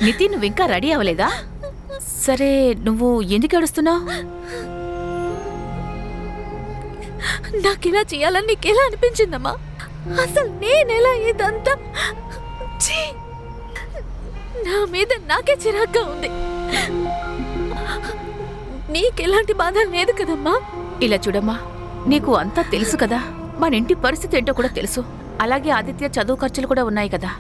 నితిన్ నువ్వింకా రెడీ అవ్వలేదా? సరే నువ్వు ఎందుకు ఏడుస్తున్నావు? నాకిలా చేయాలని నీకెలా అనిపించిందమ్మా? అసలు నేనెలా ఇదంతా నా మీద నాకే చిరాగ్గా ఉంది. నీకెలాంటి బాధ లేదు కదమ్మా? ఇలా చూడమ్మా, నీకు అంతా తెలుసు కదా, మన ఇంటి పరిస్థితి ఏంటో కూడా తెలుసు. అలాగే ఆదిత్య చదువు ఖర్చులు కూడా ఉన్నాయి కదా.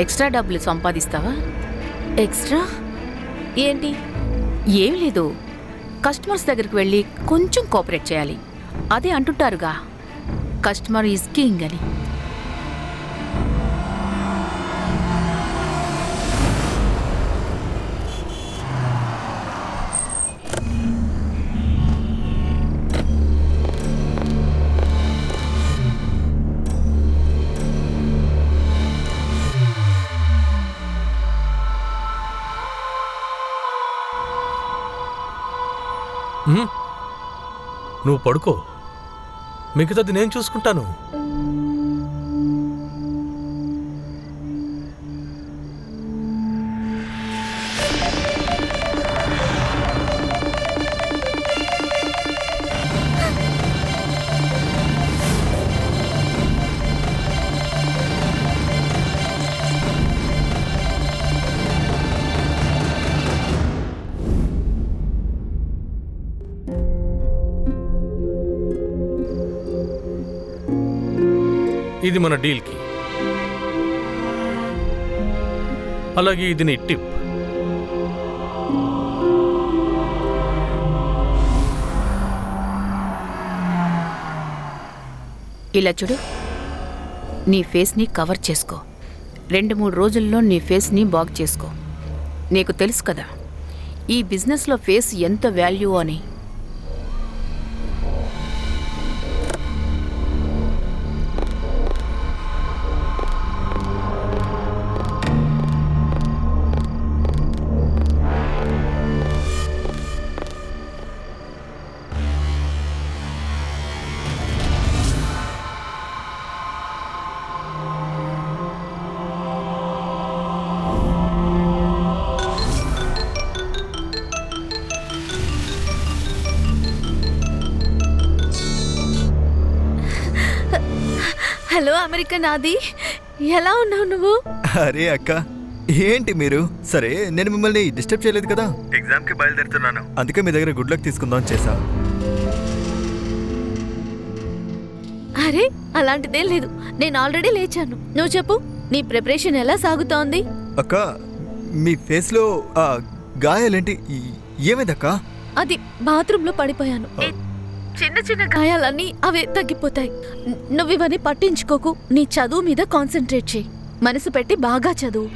ఎక్స్ట్రా డబ్బులు సంపాదిస్తావా? ఎక్స్ట్రా ఏంటి? ఏం లేదు, కస్టమర్స్ దగ్గరికి వెళ్ళి కొంచెం కోఆపరేట్ చేయాలి. అదే అంటుంటారుగా, కస్టమర్ ఈజ్ కింగ్ అని. నువ్వు పడుకో, మిగతాది నేను చూసుకుంటాను. ఇది మన డీల్కి, అలాగే ఇది నీ టిప్. ఇలా చూడు, నీ ఫేస్ని కవర్ చేసుకో. 2-3 రోజుల్లో నీ ఫేస్ని బాగు చేసుకో. నీకు తెలుసు కదా ఈ బిజినెస్లో ఫేస్ ఎంత వాల్యూ అని. హలో అమెరికన్ ఆది, ఎలా ఉన్నావు నువ్వు? అరే అక్క, ఏంటి మీరు? సరే, నేను మిమ్మల్ని డిస్టర్బ్ చేయలేదు కదా. ఎగ్జామ్కి బయలుదేరుతున్నాను, అందుకే మీ దగ్గర గుడ్ లక్ తీసుకుందాం చేశా. అరే అలాంటిదేం లేదు, నేను ఆల్రెడీ లేచాను. నువ్వు చెప్పు, నీ ప్రిపరేషన్ ఎలా సాగుతోంది? అక్క, మీ ఫేస్లో ఆ గాయాలేంటి? ఏమైందక్క? అది బాత్రూంలో పడిపోయాను. చిన్న చిన్న గాయాలన్నీ అవే తగ్గిపోతాయి. నువ్వు ఇవన్నీ పట్టించుకోకు, నీ చదువు మీద కాన్సన్ట్రేట్ చేయి. మనసు పెట్టి బాగా చదువు.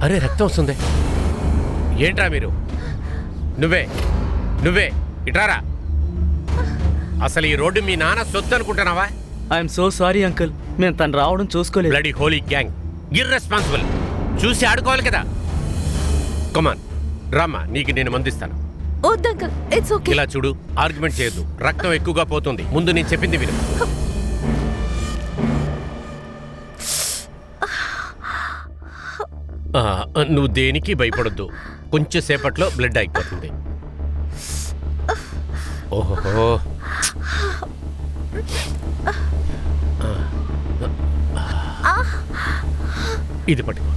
అరే రక్తం వస్తుంది. ఏంట్రా మీరు? నువ్వే ఇట్రారా. అసలు ఈ రోడ్డు మీ నాన్న సొత్తు అనుకుంటున్నావా? ఐఎమ్ సో సారీ అంకుల్, మేము తను రావడం చూసుకోలేదు. Bloody Holi gang, irresponsible. చూసి ఆడుకోవాలి కదా. కమాన్ రామ్మా, నీకు నేను మందిస్తాను. వద్దంకల్, ఇట్స్ ఓకే. ఇలా చూడు, ఆర్గ్యుమెంట్ చేయొద్దు. రక్తం ఎక్కువగా పోతుంది. ముందు నేను చెప్పింది విను. నువ్వు దేనికి భయపడొద్దు. కొంచెం సేపట్లో బ్లడ్ అయిపోతుంది. ఓహో, ఇది పట్టుకో.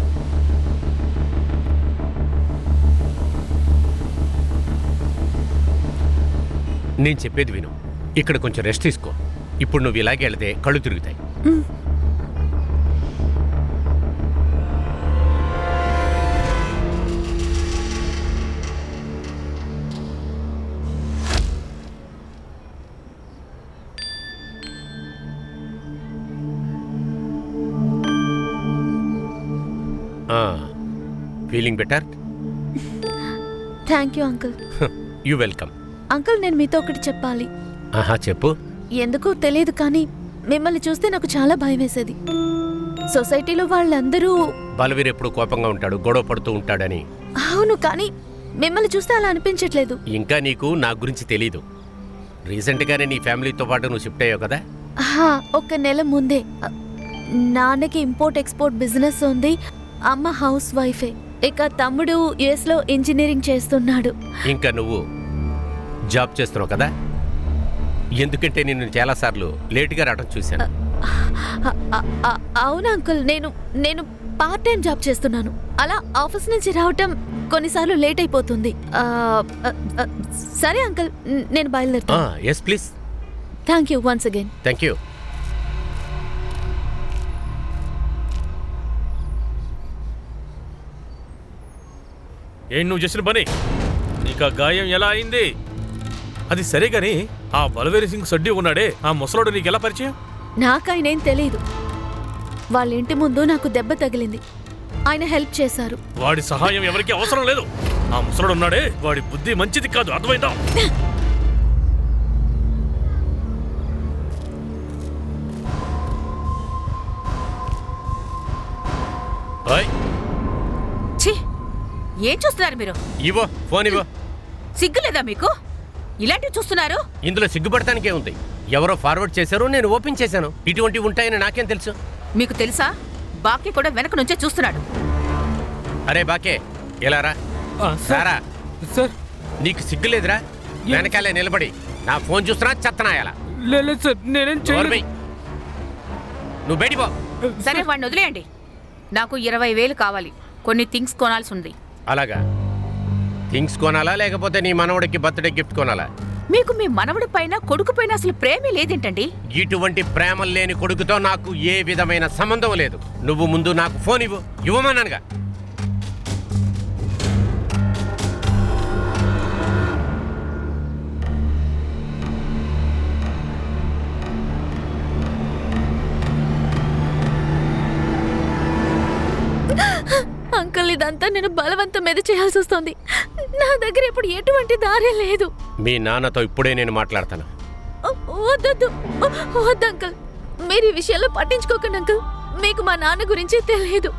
నేను చెప్పేది విను. ఇక్కడ కొంచెం రెస్ట్ తీసుకో. ఇప్పుడు నువ్వు ఇలాగే వెళితే కళ్ళు తిరుగుతాయి. Feeling better? Thank you uncle. You welcome. Uncle, నేను మీతో ఒకటి చెప్పాలి. ఆహా, చెప్పు. ఎందుకో తెలియదు కానీ మిమ్మల్ని చూస్తే నాకు చాలా భయం వేసేది. సొసైటీలో వాళ్ళందరూ బలవీర్ ఎప్పుడు కోపంగా ఉంటాడు, గొడవ పడుతూ ఉంటాడని. అవును, కానీ మిమ్మల్ని చూస్తే అలా అనిపించట్లేదు. ఇంకా నీకు నా గురించి తెలీదు. రీసెంట్గానే నీ ఫ్యామిలీతో పాటు నువ్వు షిఫ్ట్ అయ్యావు కదా? ఒక నెల ముందే. నాన్నకి ఇంపోర్ట్ ఎక్స్పోర్ట్ బిజినెస్ ఉంది, అమ్మ హౌస్ వైఫే. ఇక తమ్ముడు యుఎస్ లో ఇంజనీరింగ్ చేస్తున్నాడు. ఇంకా నువ్వు జాబ్ చేస్తున్నావు కదా? ఎందుకంటే నేను చాలాసార్లు లేటుగా రావడం చూశాను. అవును అంకుల్, నేను పార్ట్ టైం జాబ్ చేస్తున్నాను. అలా ఆఫీస్ నుంచి రావటం కొన్నిసార్లు లేట్ అయిపోతుంది. సరే అంకుల్, నేను బయలుదేరుతాను. Yes please. Thank you once again. Thank you. ఏంటి నువ్వు చేసిన పని? నీకు ఆ గాయం ఎలా అయింది? అది సరే గాని ఆ బలవేరి సింగ్ సడ్డి ఉన్నాడే, ఆ ముసలోడు నీకు ఎలా పరిచయం? నాకైనేం తెలీదు. వాళ్ళ ఇంటి ముందు నాకు దెబ్బ తగిలింది, ఆయన హెల్ప్ చేశారు. వాడి సహాయం ఎవరికి అవసరం లేదు. ఆ ముసలోడు ఉన్నాడే, వాడి బుద్ధి మంచిది కాదు, అర్థమైందా? ఛీ, ఏం చూస్తున్నారు మీరు? ఇవ్వో ఫోన్ ఇవ్వో. సిగ్గులేదా మీకు? ఇలాంటివి చూస్తున్నారు? ఇందులో సిగ్గుపడటానికే ఉంది. ఎవరో ఫార్వర్డ్ చేశారు, నేను ఓపెన్ చేశాను. ఇటువంటివి ఉంటాయని నాకేం తెలుసు? మీకు తెలుసా? బాకీ కూడా వెనక నుంచే చూస్తున్నాడు. అరే బాకే, ఎలా రా? సారా సార్, నీకు సిగ్గులేదురా? వెనకాలే నిలబడి నా ఫోన్ చూస్తున్నా చెత్తనాయాల. లేదు సార్, నేనేం చేయలేదు. నువ్వు బయటిపో. సరే, వాడిని వదిలేయండి. నాకు 20,000 కావాలి. కొన్ని థింగ్స్ కొనాల్సి ఉంది. అలాగా? థింగ్స్ కొనాలా లేకపోతే నీ మనవడికి బర్త్డే గిఫ్ట్ కొనాలా? మీకు మీ మనవడి పైన కొడుకు పైన అసలు ప్రేమే లేదేంటండి? ఇటువంటి ప్రేమలు లేని కొడుకుతో నాకు ఏ విధమైన సంబంధం లేదు. నువ్వు ముందు నాకు ఫోన్ ఇవ్వమన్నానుగా. అంకుల్, ఇదంతా నేను బలవంతం మీద చేయాల్సి వస్తుంది. నా దగ్గర ఇప్పుడు ఎటువంటి దారి లేదు. మీ నాన్నతో ఇప్పుడే నేను మాట్లాడతాను. వద్దు వద్దు అంకుల్, మీరు ఈ విషయంలో పట్టించుకోకండి అంకుల్. మీకు మా నాన్న గురించి తెలియదు,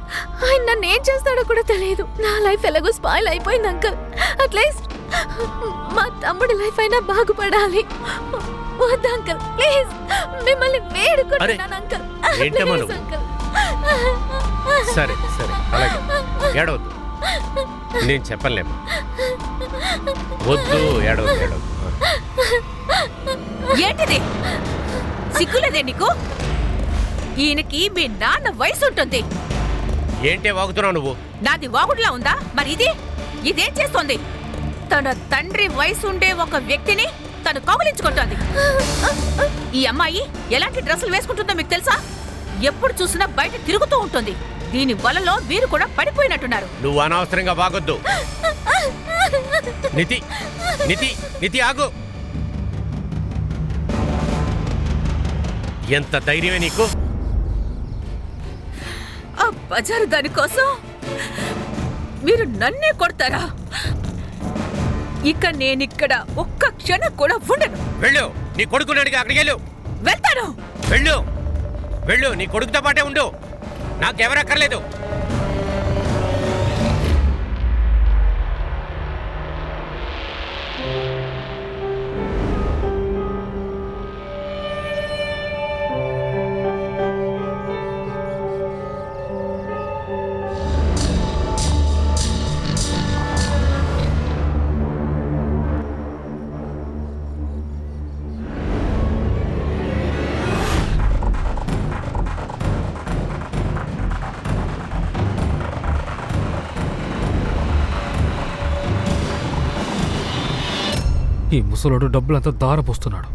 ఆయన నన్ను ఏం చేస్తాడో కూడా తెలియదు. నా లైఫ్ ఎలాగో స్పాయిల్ అయిపోయింది అంకుల్. అట్లీస్ట్ మా తమ్ముడి లైఫ్ అయినా బాగుపడాలి. వద్దు అంకుల్, ప్లీజ్, మిమ్మల్ని వేడుకుంటున్నాను అంకుల్. ఏంటమ్మా ప్లీజ్ నువ్వు? అంకుల్. సరే సరే, అలాగే ఏడవద్దు. నేను చెప్పలేము. వద్దు, ఏడవద్దు. ఏంటిది? సిగ్గులేదే నీకు? ఈయనకి మీ నాన్న వయసు ఉంటుంది. ఏంటే వాగుతున్నావు నువ్వు? నాది వాగుడులా ఉందా? మరి ఇదేం చేస్తోంది? తన తండ్రి వయసు ఉండే ఒక వ్యక్తిని తను కౌగిలించుకుంటోంది. ఈ అమ్మాయి ఎలాంటి డ్రెస్సులు వేసుకుంటుందో మీకు తెలుసా? ఎప్పుడు చూసినా బయట తిరుగుతూ ఉంటుంది. దీని వలలో మీరు కూడా పడిపోయినట్టున్నారు. నువ్వు అనవసరంగా వాగొద్దు. నితి నితి నితి ఆగు. ఎంత ధైర్యమే నీకు? ఆ బజారు దానికోసం మీరు నన్నే కొడతారా? ఇక నేనిక్కడ ఒక్క క్షణం కూడా ఉండను. వెళ్ళు, నీ కొడుకున్నాడుగా, అక్కడికి వెళ్ళు. వెళ్తాను. వెళ్ళు వెళ్ళు, నీ కొడుకుతో పాటే ఉండు. నాకెవరక్కర్లేదు. ఈ ముసలోడు డబ్బులంతా దారపోస్తున్నాడు.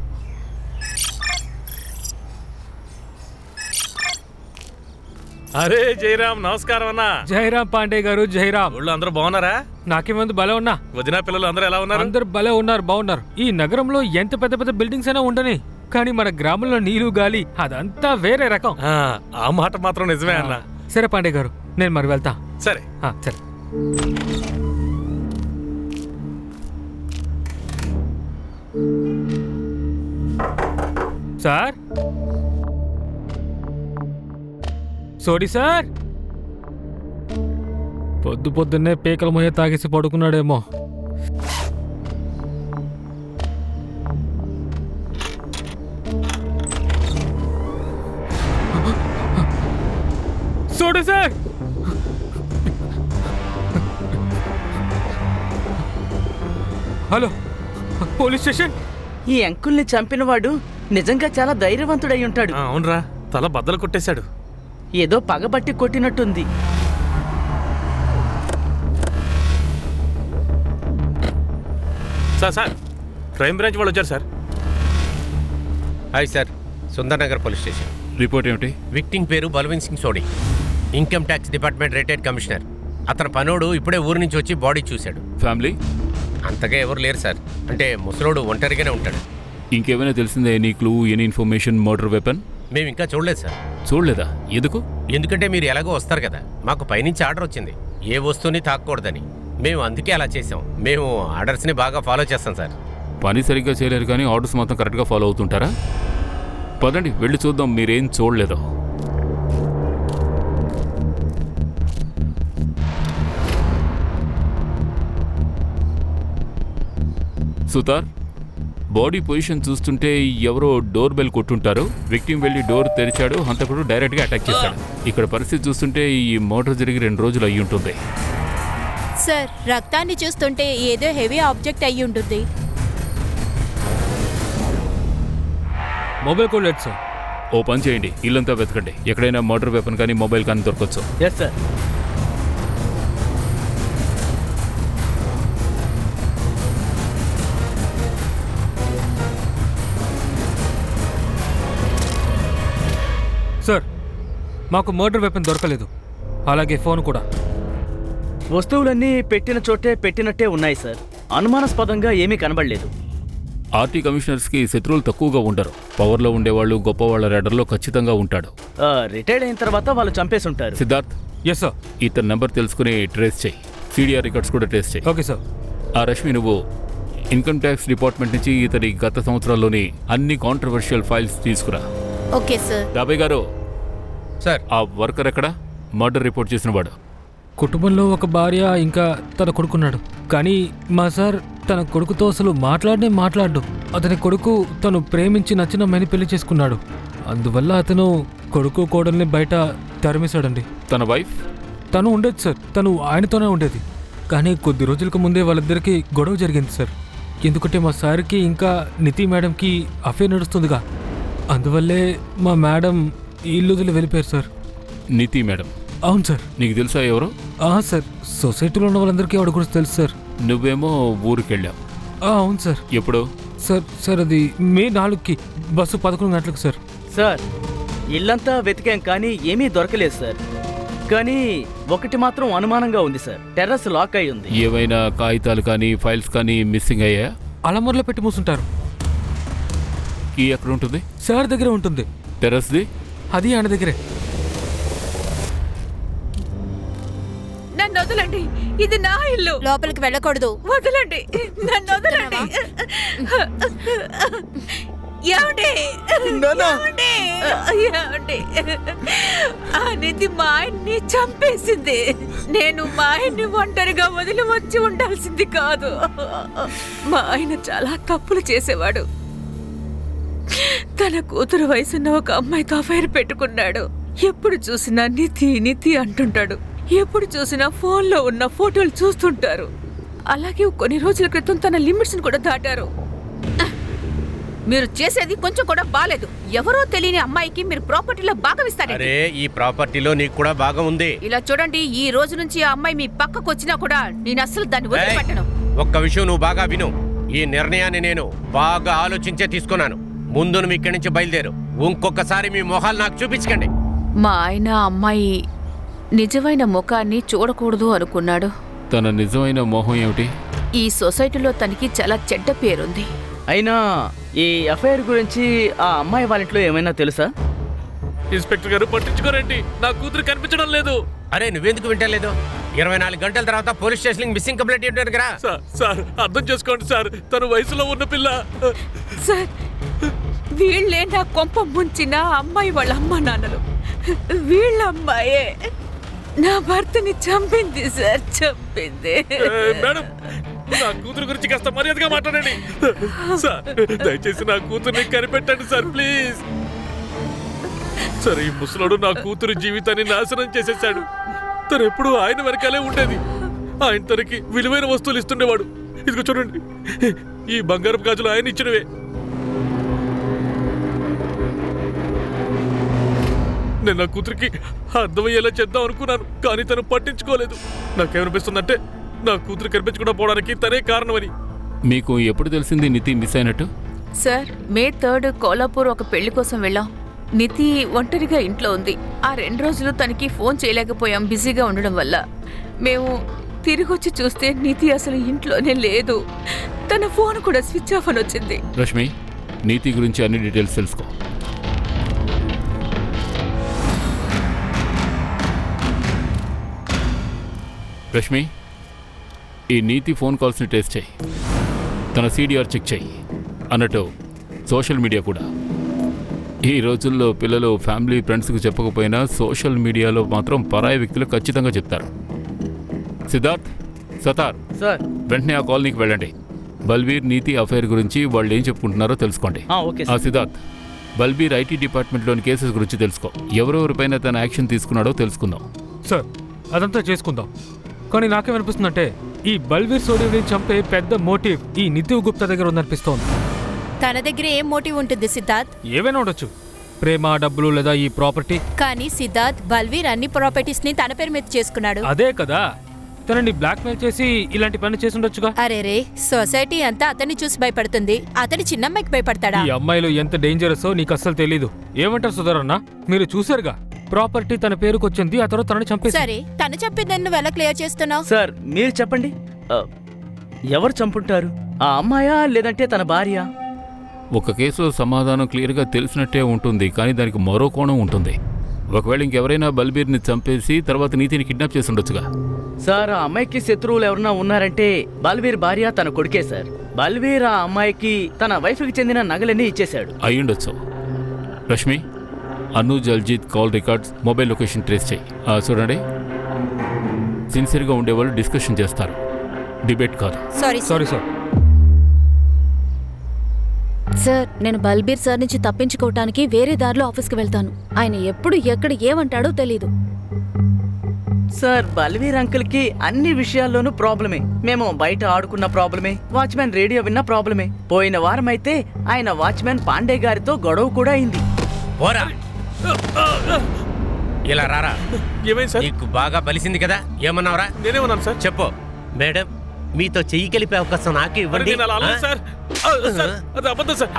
అరే జయరామ్, నమస్కారం అన్నా. జయరామ్ పాండే గారు, జయరామ్. ఊళ్ళో అందరూ బాగున్నారా? నాకేమంది భలే ఉన్నా. వదినా పిల్లలు అందరూ ఎలా ఉన్నారు? అందరు భలే ఉన్నారు, బాగున్నారు. ఈ నగరంలో ఎంత పెద్ద పెద్ద బిల్డింగ్స్ అయినా ఉండని, కానీ మన గ్రామంలో నీరు గాలి అదంతా వేరే రకం. ఆ మాట మాత్రం నిజమే అన్నా. సరే పాండే గారు, నేను మరి వెళ్తా. సరే. సరే. సార్ సారీ సార్, పొద్దున్నే పేకల మొయ్య తాగేసి పడుకున్నాడేమో. Sorry sir. Hello, police station. ఈ అంకుల్ని చంపినవాడు నిజంగా చాలా ధైర్యవంతుడై ఉంటాడు. అవునరా, తల బద్దలు కొట్టేశాడు. ఏదో పగబట్టి కొట్టినట్టుంది. సార్ క్రైమ్ బ్రాంచ్ వాళ్ళు వచ్చారు sir. Hi sir, Sundarnagar police station. Report ఏమిటి? విక్టింగ్ పేరు Balveer Singh Sodhi, income tax department retired commissioner. అతని పనోడు ఇప్పుడే ఊరు నుంచి వచ్చి బాడీ చూశాడు. ఫ్యామిలీ? అంతగా ఎవరు లేరు సార్, అంటే ముసలోడు ఒంటరిగానే ఉంటాడు. ఇంకేమైనా తెలిసిందే? Any clue, any information? Murder weapon మేము ఇంకా చూడలేదు సార్. చూడలేదా? ఎందుకు? ఎందుకంటే మీరు ఎలాగో వస్తారు కదా, మాకు పైనుంచి ఆర్డర్ వచ్చింది ఏ వస్తువుని తాకూడదని. మేము అందుకే అలా చేసాం. మేము ఆర్డర్స్ని బాగా ఫాలో చేస్తాం సార్. పని సరిగ్గా చేయలేరు కానీ ఆర్డర్స్ మాత్రం కరెక్ట్గా ఫాలో అవుతుంటారా? పదండి వెళ్ళి చూద్దాం మీరేం చూడలేదో. సుతార్, బాడీ పొజిషన్ చూస్తుంటే ఎవరో డోర్ బెల్ కొట్టుంటారు. విక్టిమ్ వెళ్ళి డోర్ తెరిచాడు, హంతకుడు డైరెక్ట్గా అటాక్ చేశాడు. ఇక్కడ పరిస్థితి చూస్తుంటే ఈ మర్డర్ జరిగి 2 రోజులు అయ్యి ఉంటుంది. సార్, రక్తాన్ని చూస్తుంటే ఏదో హెవీ ఆబ్జెక్ట్ అయ్యి ఉంటుంది. మొబైల్ కోడ్ లేదు సార్. ఓ పని చేయండి, ఇల్లంతా వెతకండి, ఎక్కడైనా మర్డర్ వెపన్ కానీ మొబైల్ కానీ దొరకచ్చు. Yes sir. సార్, మాకు మర్డర్ వెపన్ దొరకలేదు, అలాగే ఫోన్ కూడా. వస్తువులన్నీ పెట్టిన చోటే పెట్టినట్టే ఉన్నాయి సార్. అనుమానాస్పదంగా ఏమీ కనబడలేదు. ఆర్టీ కమిషనర్స్కి శత్రువులు తక్కువగా ఉండరు. పవర్లో ఉండేవాళ్ళు గొప్పవాళ్ళ రేడర్లో ఖచ్చితంగా ఉంటాడు. రిటైర్డ్ అయిన తర్వాత వాళ్ళు చంపేసి ఉంటారు. Siddharth, yes sir. ఇతని నెంబర్ తెలుసుకుని ట్రేస్ చేయి. సిడిఆర్ రికార్డ్స్ కూడా ట్రేస్ చేయి. Okay sir. ఆ రష్మి, నువ్వు ఇన్కమ్ ట్యాక్స్ డిపార్ట్మెంట్ నుంచి ఇతని గత సంవత్సరాల్లోని అన్ని కాంట్రవర్షియల్ ఫైల్స్ తీసుకురా. Okay sir. డాబే గారు, సార్, ఆ వర్కర్ ఎక్కడ? మర్డర్ రిపోర్ట్ చేసిన వాడు. కుటుంబంలో ఒక భార్య ఇంకా తన కొడుకున్నాడు, కానీ మా సార్ తన కొడుకుతో అసలు మాట్లాడు. అతని కొడుకు తను ప్రేమించి నచ్చిన అమ్మాయిని పెళ్లి చేసుకున్నాడు. అందువల్ల అతను కొడుకు కోడల్ని బయట తరిమేశాడండి. తన వైఫ్? తను ఉండేది సార్, తను ఆయనతోనే ఉండేది. కానీ కొద్ది రోజులకు ముందే వాళ్ళిద్దరికి గొడవ జరిగింది సార్. ఎందుకంటే మా సార్కి ఇంకా నితి మేడంకి అఫేర్ నడుస్తుందిగా, అందువల్లే మా మేడం ఇల్లు వదిలి వెళ్ళిపోయారు సార్. నితి మేడం? అవును సార్. నీకు తెలుసా ఎవరు? సార్, సొసైటీలో ఉన్న వాళ్ళందరికీ ఆవిడ గురించి తెలుసు సార్. నువ్వేమో ఊరికెళ్ళావు. అవును సార్. ఎప్పుడు? సార్ అది మే 4కి, బస్సు 11 గంటలకు సార్. సార్, ఇల్లంతా వెతికాం కానీ ఏమీ దొరకలేదు సార్. కానీ ఒకటి మాత్రం అనుమానంగా ఉంది సార్. టెర్రస్ లాక్ అయి ఉంది. ఏవైనా కాగితాలు కానీ ఫైల్స్ కానీ మిస్సింగ్ అయ్యా? అలమూరలో పెట్టి మూసుంటారు. కీ ఎక్కడ ఉంటుంది? సార్ దగ్గరే ఉంటుంది. టెర్రస్ది? అది ఆయన దగ్గరే. నన్ను వదలండి, ఇది నా ఇల్లు. లోపలికి వెళ్ళకూడదు. వదలండి, నన్ను వదలండి. ఏమండి? ఏమండి? ఏమండి? ఆ నిధి మా ఆయన్ని చంపేసింది. నేను మా ఆయన్ని ఒంటరిగా వదిలి వచ్చి ఉండాల్సింది కాదు. మా ఆయన చాలా తప్పులు చేసేవాడు. తన కూతురు వయసున్న ఒక అమ్మాయితో అఫైర్ పెట్టుకున్నాడు. ఎప్పుడు చూసినా నిధి నిధి అంటుంటాడు. ఎప్పుడు చూసినా ఫోన్లో ఉన్న ఫోటోలు చూస్తుంటారు. అలాగే కొన్ని రోజుల క్రితం తన లిమిట్స్ని కూడా దాటారు. మీరు చేసేది కొంచెం కూడా బాలేదు. ఎవరో తెలియని అమ్మాయికి మీరు ప్రాపర్టీలో భాగం ఇస్తారండి. అరే, ఈ ప్రాపర్టీలో నీకు కూడా భాగం ఉంది. ఇలా చూడండి, ఈ రోజు నుంచి ఆ అమ్మాయి మీ పక్కకు వచ్చినా కూడా నేను అస్సలు దాన్ని వదిలిపెట్టను. ఒక్క విషయం నువ్వు బాగా విను. ఈ నిర్ణయాన్ని నేను బాగా ఆలోచించే తీసుకున్నాను. ముందు నువ్వు ఇక్కడి నుంచి బయలుదేరు. ఇంకొకసారి మీ మొహాలు నాకు చూపించకండి. మా ఆయన అమ్మాయి నిజమైన ముఖాన్ని చూడకూడదు అనుకున్నాడు. తన నిజమైన మోహం ఏమిటి? ఈ సొసైటీలో తనకి చాలా చెడ్డ పేరుంది. అయినా ఈ అఫైర్ గురించి ఆ అమ్మాయి వాళ్ళ ఇంట్లో ఏమైనా తెలుసా? ఇన్స్పెక్టర్ గారు పట్టించుకోరండి, నా కూతురు కనిపించడం లేదు. అరే నువ్వెందుకు వింటలేదు? 24 గంటల తర్వాత పోలీస్ స్టేషన్ మిస్సింగ్ కంప్లైంట్ ఇవ్వడానికి రా. సార్ అర్థం చేసుకోండి సార్, తను వయసులో ఉన్న పిల్ల. సార్ వీళ్ళే నా కొంప ముంచిన అమ్మాయి వాళ్ళ అమ్మ నాన్నలు. వీళ్ళ అమ్మాయే నా భర్తని చంపింది సార్, చంపింది. మేడం నా కూతురు గురించి కాస్త మర్యాదగా మాట్లాడండి సార్. దయచేసి నా కూతుర్ని కనిపెట్టండి సార్ ప్లీజ్. సరే ఈ ముసలోడు నా కూతురు జీవితాన్ని నాశనం చేసేసాడు. తను ఎప్పుడు ఆయన వెనకాలే ఉండేది. ఆయన తనకి విలువైన వస్తువులు ఇస్తుండేవాడు. ఇదిగో చూడండి, ఈ బంగారపు గాజులు ఆయన ఇచ్చినవే. నేను నా కూతురికి అర్థమయ్యేలా చేద్దాం అనుకున్నాను, కానీ తను పట్టించుకోలేదు. నాకేమనిపిస్తుందంటే నా కూతురు కనిపించకుండా పోవడానికి తనే కారణమని. మీకు ఎప్పుడు తెలిసింది నితి మిస్ అయినట్టు? సార్ మే 3 కోలాపూర్ ఒక పెళ్లి కోసం వెళ్ళాం. నితి ఒంటరిగా ఇంట్లో ఉంది. ఆ 2 రోజులు తనకి ఫోన్ చేయలేకపోయాం బిజీగా ఉండడం వల్ల. మేము తిరిగొచ్చి చూస్తే నితి అసలు ఇంట్లోనే లేదు. తన ఫోన్ కూడా స్విచ్ ఆఫ్ అని వచ్చింది. రష్మి, నీతి గురించి అన్ని డీటెయిల్స్ తెలుసుకో. రష్మి, ఈ నీతి ఫోన్ కాల్స్ని టెస్ట్ చేయి. తన CDR చెక్ చేయి. అన్నట్టు సోషల్ మీడియా కూడా. ఈ రోజుల్లో పిల్లలు ఫ్యామిలీ ఫ్రెండ్స్కి చెప్పకపోయినా సోషల్ మీడియాలో మాత్రం పరాయి వ్యక్తులు ఖచ్చితంగా చెప్తారు. సిద్ధార్థ్, సతార్ సార్. వెంటనే ఆ కాలనీకి వెళ్ళండి. బల్బీర్ నీతి అఫైర్ గురించి వాళ్ళు ఏం చెప్పుకుంటున్నారో తెలుసుకోండి. ఓకే ఆ సిద్ధార్థ్, బల్బీర్ IT డిపార్ట్మెంట్లోని కేసెస్ గురించి తెలుసుకో. ఎవరెవరిపైన తన యాక్షన్ తీసుకున్నాడో తెలుసుకుందాం. సార్ అదంతా చేసుకుందాం, కానీ నాకేమనిపిస్తుందంటే ఈ బల్వీర్ సోడిని చంపే పెద్ద మోటివ్ ఈ నితివ్ గుప్తా దగ్గర ఉందనిపిస్తోంది. తన దగ్గర ఏం మోటివ్ ఉంటుంది సిద్ధార్థ్? ఏవైనా ఉండొచ్చు, ప్రేమ, డబ్బులు లేదా ఈ ప్రాపర్టీ. కానీ సిద్ధార్థ్, బల్వీర్ అన్ని ప్రాపర్టీస్ ని తన పేరు మీద చేసుకున్నాడు. అదే కదా, తనని బ్లాక్మెయిల్ చేసి ఇలాంటి పని చేసి ఉండొచ్చుగా. అరే రే, సొసైటీ అంతా అతన్ని చూసి భయపడుతుంది. అతని చిన్నమ్మాయికి భయపడతాడా? ఈ అమ్మాయిలు ఎంత డేంజరసో నీకు అస్సలు తెలీదు. ఏమంటారు సుధారన్న? మీరు చూసారుగా, ప్రాపర్టీ తన పేరుకు వచ్చింది, ఆ తర్వాత తనని చంపేసి. సరే, తను చెప్పిందని నువ్వు ఎలా క్లియర్ చేస్తున్నావు? సార్ మీరు చెప్పండి, ఎవరు చంపుంటారు? ఆ అమ్మాయా లేదంటే తన భార్య? ఒక కేసులో సమాధానం క్లియర్గా తెలిసినట్టే ఉంటుంది, కానీ దానికి మరో కోణం ఉంటుంది. ఒకవేళ ఇంకెవరైనా బల్బీర్ని చంపేసి తర్వాత నీతిని కిడ్నాప్ చేసి ఉండొచ్చుగా. సార్ ఆ అమ్మాయికి శత్రువులు ఎవరన్నా ఉన్నారంటే బల్వీర్ భార్య తన కొడుకే సార్. బల్వీర్ ఆ అమ్మాయికి తన వైఫ్కి చెందిన నగలన్నీ ఇచ్చేశాడు. అయ్యుండొచ్చు. రష్మి, అను Jaljeet call records, mobile location trace చేయి. చూడండి, సిన్సియర్గా ఉండేవాళ్ళు డిస్కషన్ చేస్తారు, డిబేట్ కాదు. Sorry sir. సార్ నేను బల్బీర్ సార్ నుంచి తప్పించుకోవటానికి వేరే దారిలో ఆఫీస్కి వెళ్తాను. ఆయన ఎప్పుడు ఎక్కడ ఏమంటాడో తెలీదు. సార్ బల్వీర్ అంకుల్కి అన్ని విషయాల్లోనూ ప్రాబ్లమే. మేము బయట ఆడుకున్న ప్రాబ్లమే, వాచ్మెన్ రేడియో విన్న ప్రాబ్లమే. పోయిన వారం అయితే ఆయన వాచ్మెన్ పాండే గారితో గొడవ కూడా అయింది. పోరా, ఇలా రారా. ఏమైంది సార్? నీకు బాగా బలిసింది కదా, ఏమన్నావురా? నేనేమన్నాను సార్? చెప్పు. మేడం, మీతో చెయ్యి కలిపే అవకాశం నాకు ఇవ్వండి.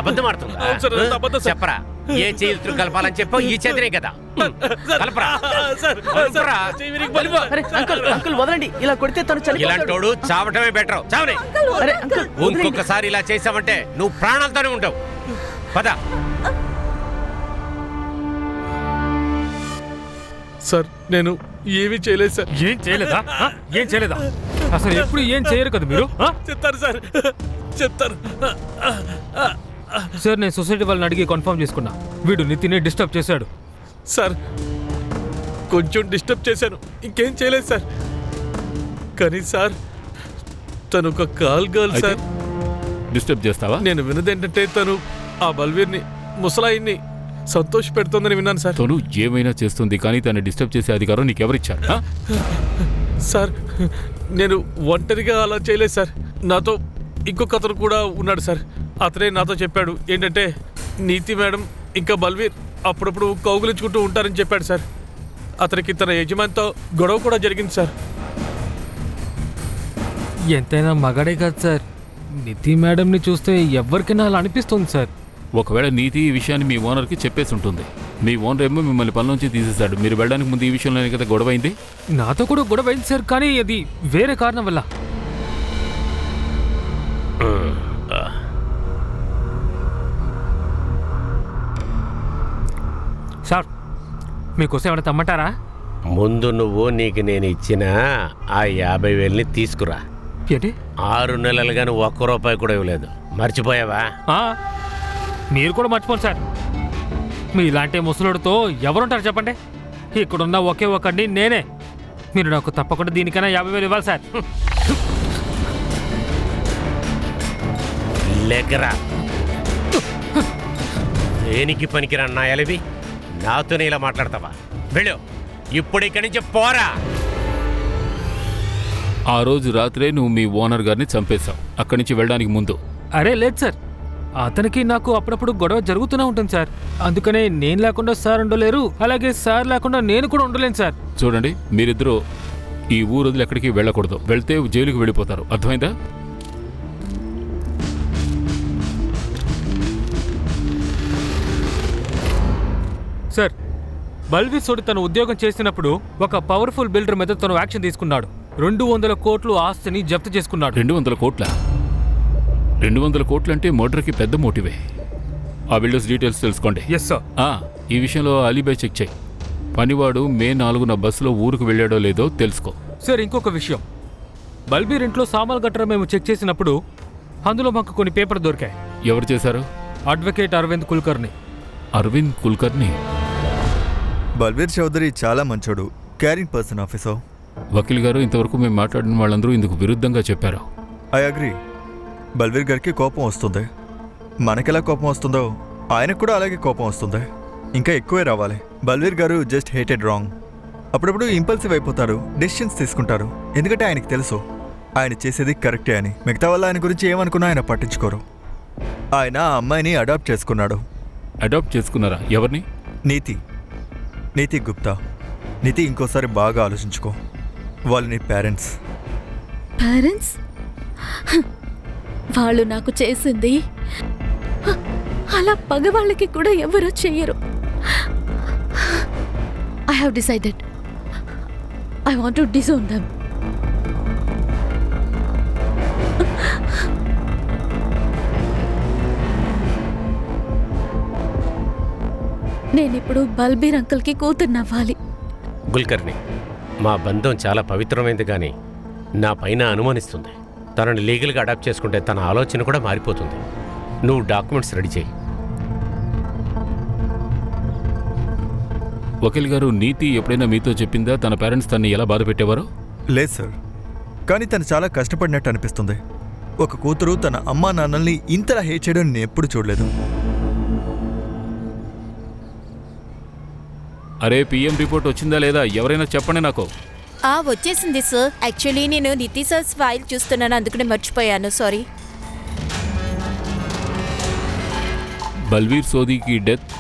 అబద్ధం ఆడుతున్నా. చెప్పరా, ఏ చేతులు కలపాలని చెప్పు. ఈ చేతినే కదా కలపరా. అంకుల్ వదలండి, ఇలా కొడితే తను చనిపోతాడు. ఇలాంటోడు చావటమే బెటర్. చావని. ఇంకొకసారి ఇలా చేసావంటే నువ్వు ప్రాణాలతోనే ఉంటావు. పద. సార్ నేను ఏమీ చేయలేదు సార్. ఏం చేయలేదా? ఏం చేయలేదా? అసలు ఎప్పుడు ఏం చేయరు కదా మీరు. చెప్తారు సార్, చెప్తారు సార్. నేను సొసైటీ వాళ్ళని అడిగి కన్ఫర్మ్ చేసుకున్నా, వీడు నితిని డిస్టర్బ్ చేశాడు. సార్ కొంచెం డిస్టర్బ్ చేశాను, ఇంకేం చేయలేదు సార్. కానీ సార్ తను ఒక కాల్ గర్ల్ సార్. డిస్టర్బ్ చేస్తావా? నేను విన్నదేంటంటే తను ఆ బల్వీర్ని, ముసలాయిని సంతోష పెడుతోందని విన్నాను సార్. తను ఏమైనా చేస్తుంది, కానీ తను డిస్టర్బ్ చేసే అధికారం నీకెవరిచ్చారు? సార్ నేను ఒంటరిగా అలా చేయలేదు సార్. నాతో ఇంకొక అతను కూడా ఉన్నాడు సార్. అతనే నాతో చెప్పాడు ఏంటంటే నీతి మేడం ఇంకా బల్వీర్ అప్పుడప్పుడు కౌగులించుకుంటూ ఉంటారని చెప్పాడు సార్. అతనికి తన యజమానితో గొడవ కూడా జరిగింది సార్. ఎంతైనా మగాడే కదా సార్. నితి మేడంని చూస్తే ఎవరికైనా అలా అనిపిస్తుంది సార్. ఒకవేళ నీతి ఈ విషయాన్ని మీ ఓనర్కి చెప్పేసి ఉంటుంది. మీ ఓనర్ ఏమో మిమ్మల్ని పని నుంచి తీసేశాడు. మీరు వెళ్ళడానికి ముందు ఈ విషయంలోనే కదా గొడవ అయింది. నాతో కూడా గొడవ అయింది సార్, కానీ అది వేరే కారణం వల్ల. సార్ మీకోసం ఏమైనా తమ్మంటారా? ముందు నువ్వు నీకు నేను ఇచ్చిన ఆ 50,000ని తీసుకురా. ఏంటి 6 నెలలుగా నువ్వు ఒక్క రూపాయి కూడా ఇవ్వలేదు, మర్చిపోయావా? ఆ, మీరు కూడా మర్చిపోండి సార్. మీ ఇలాంటి ముసలుడితో ఎవరుంటారు చెప్పండి? ఇక్కడున్న ఒకే ఒకడిని నేనే. మీరు నాకు తప్పకుండా దీనికైనా 50,000 ఇవ్వాలి సార్. లెగ్గరా. దేనికి పనికిరా నాయలివి? నాతోనే ఇలా మాట్లాడతావా? వెళ్ళు, ఇప్పుడు ఇక్కడి నుంచి పోరా. ఆ రోజు రాత్రే నువ్వు మీ ఓనర్ గారిని చంపేశావు అక్కడి నుంచి వెళ్ళడానికి ముందు. అరే లేదు సార్, అతనికి నాకు అప్పుడప్పుడు గొడవ జరుగుతూనే ఉంటుంది సార్. అందుకనే నేను లేకుండా సార్ ఉండలేరు, అలాగే సార్ లేకుండా నేను కూడా ఉండలేను సార్. చూడండి, మీరిద్దరూ ఈ ఊరు వదిలి ఎక్కడికి వెళ్ళకూడదు. వెళ్తే జైలుకి వెళ్ళిపోతారు, అర్థమైందా? సార్, బల్వీర్ సోడి తన ఉద్యోగం చేసినప్పుడు ఒక పవర్ఫుల్ బిల్డర్ మీద తను యాక్షన్ తీసుకున్నాడు. 200 కోట్లు ఆస్తిని జప్తు చేసుకున్నాడు. 200 కోట్ల? 200 కోట్లు అంటే మర్డర్కి పెద్ద మోటివే. ఆ బిల్డర్స్ డీటెయిల్స్ తెలుసుకోండి. Yes sir. ఈ విషయంలో అలీబాయ్ చెక్ చేయి. పనివాడు మే 4న బస్సులో ఊరుకు వెళ్ళాడో లేదో తెలుసుకో. సార్, ఇంకొక విషయం, బల్బీర్ ఇంట్లో సామాన్లు గట్రా మేము చెక్ చేసినప్పుడు అందులో మాకు కొన్ని పేపర్ దొరికాయి. ఎవరు చేశారు? అడ్వకేట్ అరవింద్ కుల్కర్ని. అరవింద్ కుల్కర్ని? బల్వీర్ చౌదరి చాలా మంచోడు, క్యారింగ్ పర్సన్ ఆఫీసర్. వకీల్ గారు, ఇంతవరకు మేము మాట్లాడిన వాళ్ళందరూ ఇందుకు విరుద్ధంగా చెప్పారు. I agree. బల్వీర్ గారికి కోపం వస్తుంది. మనకెలా కోపం వస్తుందో ఆయనకు కూడా అలాగే కోపం వస్తుంది. ఇంకా ఎక్కువే రావాలి. బల్వీర్ గారు జస్ట్ హేటెడ్ రాంగ్. అప్పుడప్పుడు ఇంపల్సివ్ అయిపోతారు, డెసిషన్స్ తీసుకుంటారు. ఎందుకంటే ఆయనకు తెలుసు ఆయన చేసేది కరెక్టే అని. మిగతా వాళ్ళు ఆయన గురించి ఏమనుకున్నా ఆయన పట్టించుకోరు. ఆయన ఆ అమ్మాయిని అడాప్ట్ చేసుకున్నాడు. అడాప్ట్ చేసుకున్నారా? ఎవరిని? నీతి గుప్తా. నీతి, ఇంకోసారి బాగా ఆలోచించుకో. వాళ్ళు నీ పేరెంట్స్. పేరెంట్స్? వాళ్ళు నాకు చేసింది అలా పగవాళ్ళకి కూడా ఎవరూ చెయ్యరు. I have decided I want to disown them. నేనిప్పుడు బల్బీర్ అంకుల్కి కూతుర్నవ్వాలి. గుల్కర్ని, మా బంధం చాలా పవిత్రమైంది, కానీ నా పైన అనుమానిస్తుంది. తనని లీగల్గా అడాప్ట్ చేసుకుంటే తన ఆలోచన కూడా మారిపోతుంది. నువ్వు డాక్యుమెంట్స్ రెడీ చేయి. వకీల్ గారు, నీతి ఎప్పుడైనా మీతో చెప్పిందా తన పేరెంట్స్ తన్ని ఎలా బాధ పెట్టేవారో? లేదు సార్, కానీ తను చాలా కష్టపడినట్టు అనిపిస్తుంది. ఒక కూతురు తన అమ్మా నాన్నల్ని ఇంతలా హేట్ చేయడం నేను ఎప్పుడు చూడలేదు. అరే, పిఎం రిపోర్ట్ వచ్చిందా లేదా? ఎవరైనా చెప్పండి నాకు. వచ్చేసింది సార్. యాక్చువల్లీ నేను నితి సార్స్ ఫైల్ చూస్తున్నాను, అందుకనే మర్చిపోయాను, సారీ. బల్వీర్ సోదీకి death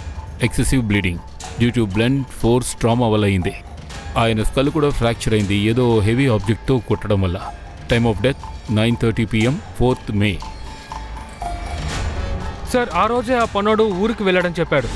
excessive bleeding due to blood force trauma వల్ల అయింది. ఆయన స్కల్ కూడా ఫ్రాక్చర్ అయింది, ఏదో హెవీ ఆబ్జెక్ట్తో కొట్టడం వల్ల. Time of death 9:30 PM 4th May. Sir, ఆ రోజే ఆ పనోడు ఊరికి వెళ్ళాడని చెప్పాడు.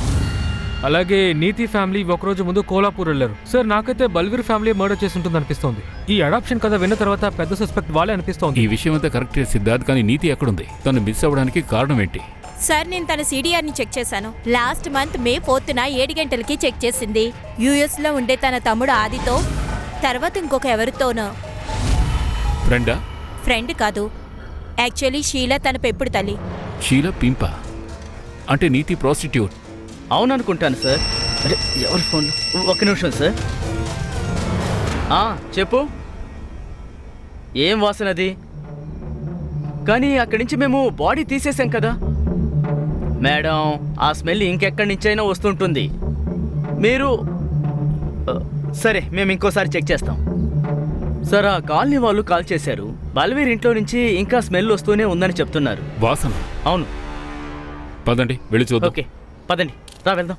అలాగే నీతి ఫ్యామిలీ ఒకరోజు ముందు కోలాపూర్ వెళ్ళారు. సార్, నాకైతే బల్వీర్ ఫ్యామిలీ మర్డర్ చేసి ఉంటుంది అనిపిస్తోంది. ఈ అడాప్షన్ కథ విన్న తర్వాత పెద్ద సస్పెక్ట్ వాళ్ళే అనిపిస్తోంది. ఈ విషయం అంతా కరెక్టే సిద్ధార్థ్, కానీ నీతి ఎక్కడుంది? తను మిస్ అవ్వడానికి కారణం ఏంటి? సార్, నేను తన CDRని చెక్ చేశాను. లాస్ట్ మంత్ May 4న 7 గంటలకి చెక్ చేసింది. US లో ఉండే తన తమ్ముడు ఆదితో, తర్వాత ఇంకొక ఎవరితోనో. ఫ్రెండా? ఫ్రెండ్ కాదు, యాక్చువల్లీ షీలా తన పెంపుడు తల్లి. షీలా పింపా? అంటే నీతి ప్రాస్టిట్యూట్? అవుననుకుంటాను సార్. అరే, ఎవరి ఫోన్? ఒక్క నిమిషం సార్. చెప్పు, ఏం వాసనది? కానీ అక్కడి నుంచి మేము బాడీ తీసేసాం కదా మేడం. ఆ స్మెల్ ఇంకెక్కడి నుంచైనా వస్తుంటుంది. మీరు సరే, మేము ఇంకోసారి చెక్ చేస్తాం. సార్, ఆ కాలనీ వాళ్ళు కాల్ చేశారు. బల్వీర్ ఇంట్లో నుంచి ఇంకా స్మెల్ వస్తూనే ఉందని చెప్తున్నారు. వాసన? అవును. పదండి, వెళ్ళి చూద్దాం. ఓకే, పదండి, రా వెళ్దాం.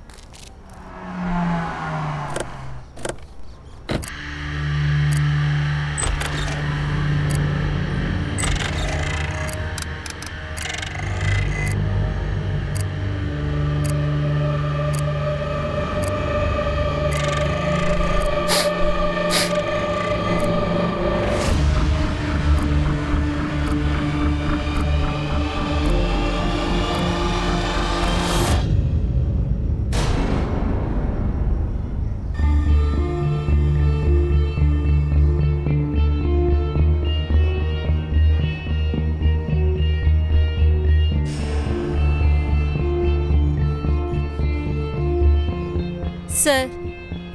సార్